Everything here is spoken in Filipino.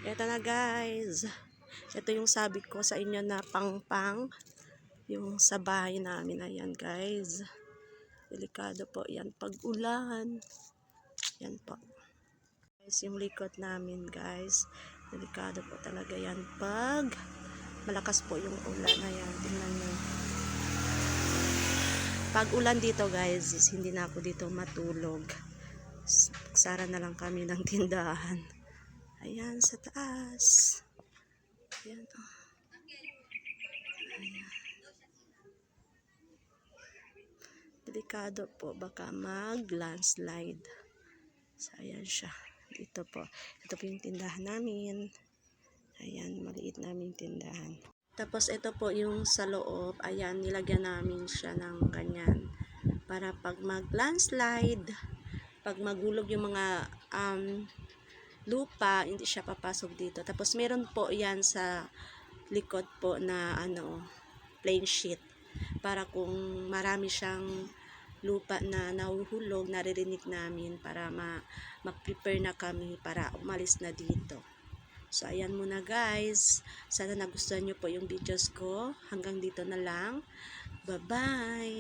Eto na guys. Ito yung sabi ko sa inyo na pang-pang. Yung sa bahay namin. Ayan guys. Delikado po yan pag ulan. Yan po. Guys, yung likod namin guys. Delikado po talaga yan pag malakas po yung ulan. Ayan, tingnan nyo. Pag ulan dito guys, hindi na ako dito matulog. Sara na lang kami ng tindahan. Ayan, sa taas. Ayan, oh. Ayan. Delikado po, baka mag-landslide. So, ayan siya. Dito po. Ito po yung tindahan namin. Ayan, maliit namin tindahan. Tapos, ito po yung sa loob. Ayan, nilagyan namin siya ng ganyan. Para pag mag-landslide, pag magulog yung mga lupa, hindi siya papasok dito. Tapos meron po yan sa likod po na plain sheet para kung marami siyang lupa na nahuhulog, naririnig namin para ma-prepare na kami para umalis na dito. So ayan muna guys, sana nagustuhan nyo po yung videos ko. Hanggang dito na lang. Bye bye.